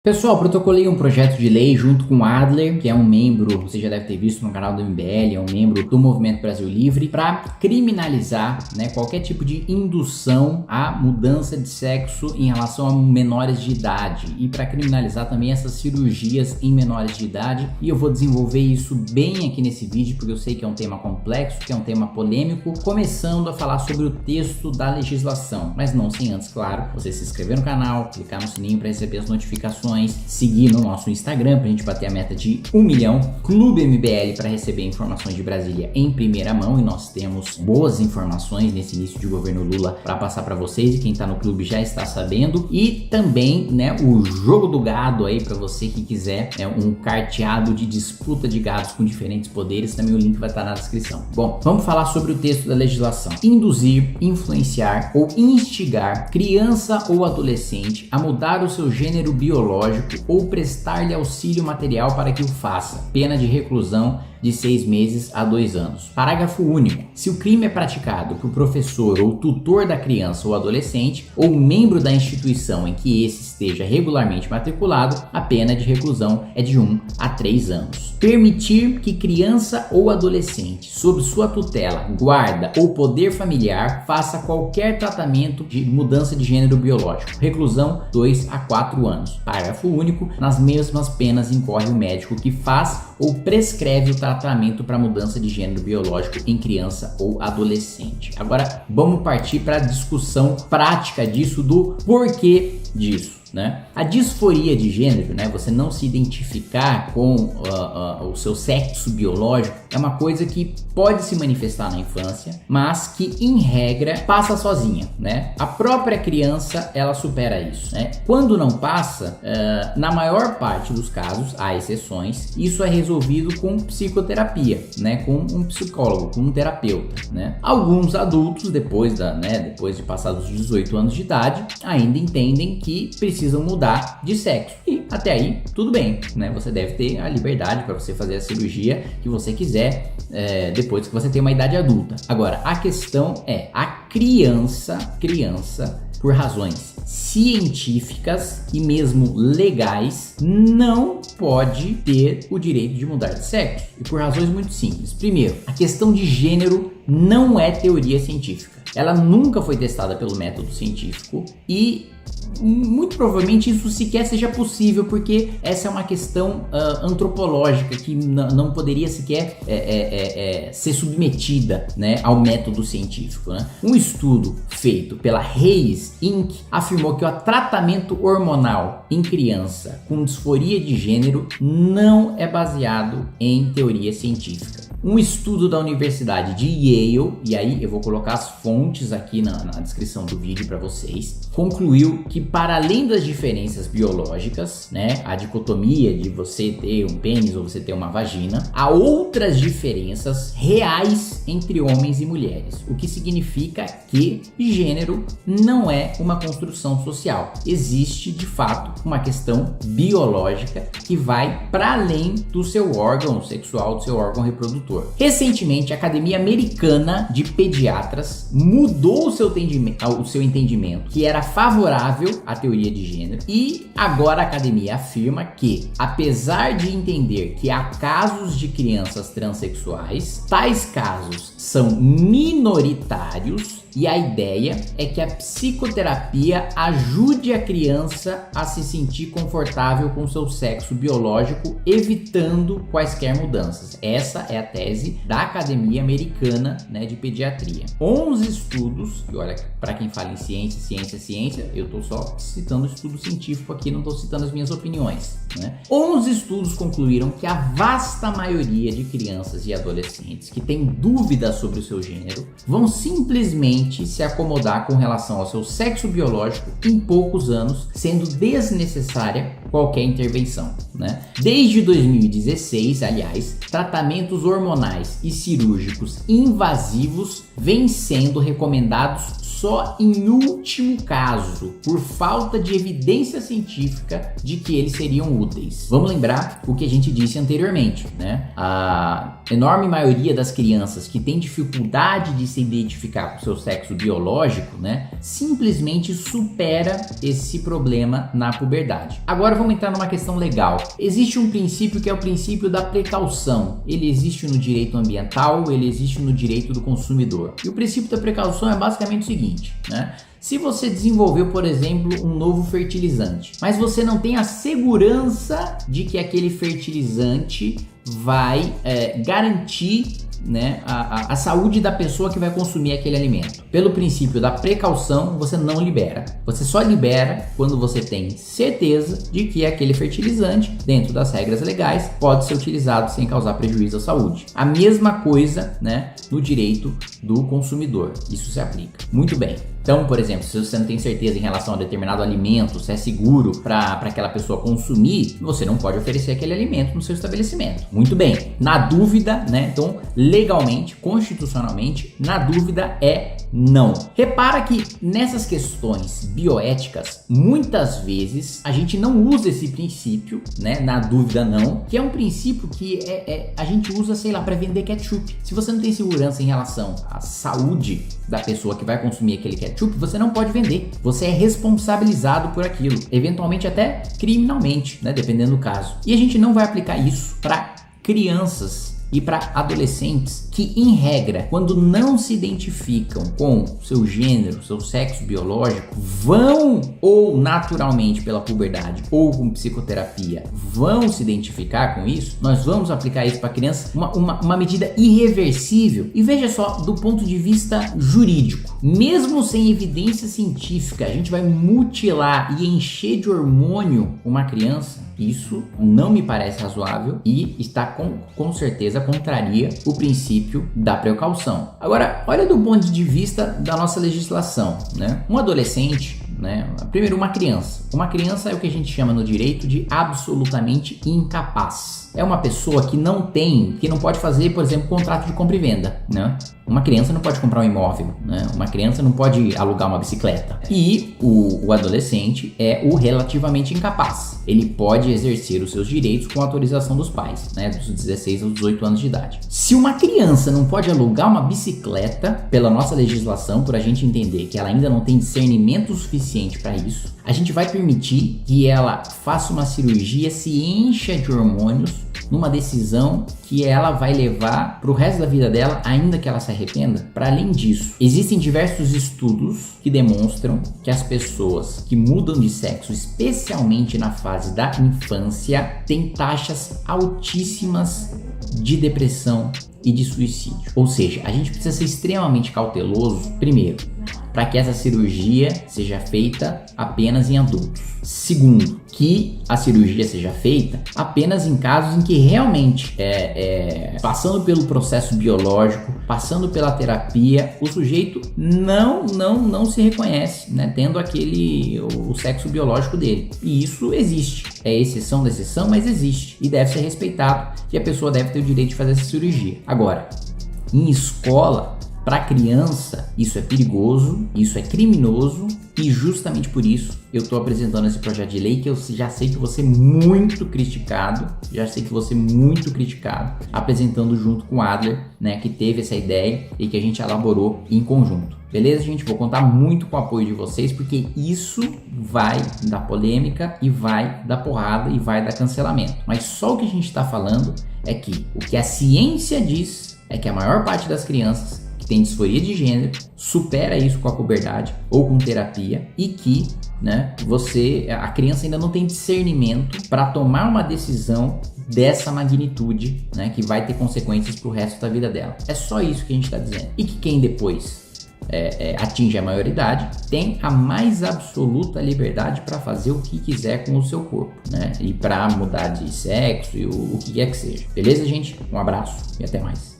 Pessoal, protocolei um projeto de lei junto com o Adler, que é um membro, você já deve ter visto no canal do MBL, é um membro do Movimento Brasil Livre, para criminalizar, qualquer tipo de indução à mudança de sexo em relação a menores de idade e para criminalizar também essas cirurgias em menores de idade. E eu vou desenvolver isso bem aqui nesse vídeo, porque eu sei que é um tema complexo, que é um tema polêmico, começando a falar sobre o texto da legislação, mas não sem antes, claro, você se inscrever no canal, clicar no sininho para receber as notificações, seguir no nosso Instagram pra gente bater a meta de 1 milhão, Clube MBL para receber informações de Brasília em primeira mão, e nós temos boas informações nesse início de governo Lula para passar para vocês, e quem tá no clube já está sabendo, e também, o jogo do gado aí para você que quiser, um carteado de disputa de gados com diferentes poderes, também o link vai estar na descrição. Bom, vamos falar sobre o texto da legislação. Induzir, influenciar ou instigar criança ou adolescente a mudar o seu gênero biológico ou prestar-lhe auxílio material para que o faça. Pena de reclusão de 6 meses a 2 anos. Parágrafo único. Se o crime é praticado por professor ou tutor da criança ou adolescente ou membro da instituição em que esse esteja regularmente matriculado, a pena de reclusão é de 1 a 3 anos. Permitir que criança ou adolescente, sob sua tutela, guarda ou poder familiar, faça qualquer tratamento de mudança de gênero biológico. Reclusão 2 a 4 anos. Parágrafo único. Nas mesmas penas incorre o médico que faz ou prescreve o tratamento para mudança de gênero biológico em criança ou adolescente. Agora vamos partir para a discussão prática disso, do porquê disso. A disforia de gênero, você não se identificar com o seu sexo biológico, é uma coisa que pode se manifestar na infância, mas que em regra passa sozinha, A própria criança, ela supera isso, Quando não passa, na maior parte dos casos, há exceções, isso é resolvido com psicoterapia, com um psicólogo, com um terapeuta, Alguns adultos, depois de passar dos 18 anos de idade, ainda entendem que precisam mudar de sexo, e até aí tudo bem, Você deve ter a liberdade para você fazer a cirurgia que você quiser depois que você tem uma idade adulta. Agora, a questão é, a criança, por razões científicas e mesmo legais, não pode ter o direito de mudar de sexo, e por razões muito simples. Primeiro, a questão de gênero não é teoria científica, ela nunca foi testada pelo método científico, e muito provavelmente isso sequer seja possível, porque essa é uma questão antropológica que não poderia sequer ser submetida ao método científico. Um estudo feito pela Hayes Inc. afirmou que o tratamento hormonal em criança com disforia de gênero não é baseado em teoria científica. Um estudo da Universidade de Yale, e aí eu vou colocar as fontes aqui na descrição do vídeo para vocês, concluiu que, para além das diferenças biológicas, a dicotomia de você ter um pênis ou você ter uma vagina, há outras diferenças reais entre homens e mulheres, o que significa que gênero não é uma construção social. Existe, de fato, uma questão biológica que vai para além do seu órgão sexual, do seu órgão reprodutor. Recentemente, a Academia Americana de Pediatras mudou o seu entendimento, que era favorável à teoria de gênero, e agora a academia afirma que, apesar de entender que há casos de crianças transexuais, tais casos são minoritários, e a ideia é que a psicoterapia ajude a criança a se sentir confortável com seu sexo biológico, evitando quaisquer mudanças. Essa é a tese da Academia Americana, de Pediatria. 11 estudos, e olha, para quem fala em ciência, eu tô só citando estudo científico aqui, não tô citando as minhas opiniões, 11 estudos concluíram que a vasta maioria de crianças e adolescentes que têm dúvidas sobre o seu gênero vão simplesmente se acomodar com relação ao seu sexo biológico em poucos anos, sendo desnecessária qualquer intervenção. Desde 2016, aliás, tratamentos hormonais e cirúrgicos invasivos vêm sendo recomendados só em último caso, por falta de evidência científica de que eles seriam úteis. Vamos lembrar o que a gente disse anteriormente, né? A enorme maioria das crianças que tem dificuldade de se identificar com o seu sexo biológico, né, simplesmente supera esse problema na puberdade. Agora vamos entrar numa questão legal. Existe um princípio que é o princípio da precaução. Ele existe no direito ambiental, ele existe no direito do consumidor. E o princípio da precaução é basicamente o seguinte, né? Se você desenvolveu, por exemplo, um novo fertilizante, mas você não tem a segurança de que aquele fertilizante vai garantir, né, a saúde da pessoa que vai consumir aquele alimento. Pelo princípio da precaução, você não libera. Você só libera quando você tem certeza de que aquele fertilizante, dentro das regras legais, pode ser utilizado sem causar prejuízo à saúde. A mesma coisa, né, no direito do consumidor. Isso se aplica. Muito bem. Então, por exemplo, se você não tem certeza em relação a determinado alimento, se é seguro para aquela pessoa consumir, você não pode oferecer aquele alimento no seu estabelecimento. Muito bem. Na dúvida, né? Então, legalmente, constitucionalmente, na dúvida é não. Repara que nessas questões bioéticas, muitas vezes a gente não usa esse princípio, né? Na dúvida não, que é um princípio que a gente usa, sei lá, para vender ketchup. Se você não tem segurança em relação à saúde da pessoa que vai consumir aquele ketchup, você não pode vender. Você é responsabilizado por aquilo, eventualmente até criminalmente, né? Dependendo do caso. E a gente não vai aplicar isso para crianças e para adolescentes que, em regra, quando não se identificam com seu gênero, seu sexo biológico, vão ou naturalmente pela puberdade ou com psicoterapia, vão se identificar com isso. Nós vamos aplicar isso para criança, uma medida irreversível. E veja só, do ponto de vista jurídico, mesmo sem evidência científica, a gente vai mutilar e encher de hormônio uma criança. Isso não me parece razoável e está com certeza contraria o princípio da precaução. Agora, olha do ponto de vista da nossa legislação, né? Um adolescente, né? Primeiro, uma criança. Uma criança é o que a gente chama no direito de absolutamente incapaz. É uma pessoa que não pode fazer, por exemplo, contrato de compra e venda, né? Uma criança não pode comprar um imóvel, né? Uma criança não pode alugar uma bicicleta. E o adolescente é o relativamente incapaz. Ele pode exercer os seus direitos com autorização dos pais, né? Dos 16 aos 18 anos de idade. Se uma criança não pode alugar uma bicicleta, pela nossa legislação, por a gente entender que ela ainda não tem discernimento suficiente para isso, a gente vai permitir que ela faça uma cirurgia, se encha de hormônios, numa decisão que ela vai levar pro resto da vida dela, ainda que ela se arrependa. Para além disso, existem diversos estudos que demonstram que as pessoas que mudam de sexo, especialmente na fase da infância, têm taxas altíssimas de depressão e de suicídio. Ou seja, a gente precisa ser extremamente cauteloso, primeiro, para que essa cirurgia seja feita apenas em adultos. Segundo, que a cirurgia seja feita apenas em casos em que realmente, passando pelo processo biológico, passando pela terapia, o sujeito não se reconhece, né, tendo o sexo biológico dele. E isso existe. É exceção da exceção, mas existe. E deve ser respeitado, e a pessoa deve ter o direito de fazer essa cirurgia. Agora, em escola, para criança, isso é perigoso, isso é criminoso, e justamente por isso eu estou apresentando esse projeto de lei que eu já sei que você é muito criticado, apresentando junto com o Adler, né, que teve essa ideia e que a gente elaborou em conjunto. Beleza, gente? Vou contar muito com o apoio de vocês, porque isso vai dar polêmica e vai dar porrada e vai dar cancelamento. Mas só o que a gente está falando é que o que a ciência diz é que a maior parte das crianças tem disforia de gênero, supera isso com a puberdade ou com terapia, e que, né, a criança ainda não tem discernimento para tomar uma decisão dessa magnitude, né, que vai ter consequências pro resto da vida dela. É só isso que a gente está dizendo. E que quem depois atinge a maioridade tem a mais absoluta liberdade para fazer o que quiser com o seu corpo, né, e para mudar de sexo e o que quer que seja. Beleza, gente? Um abraço e até mais.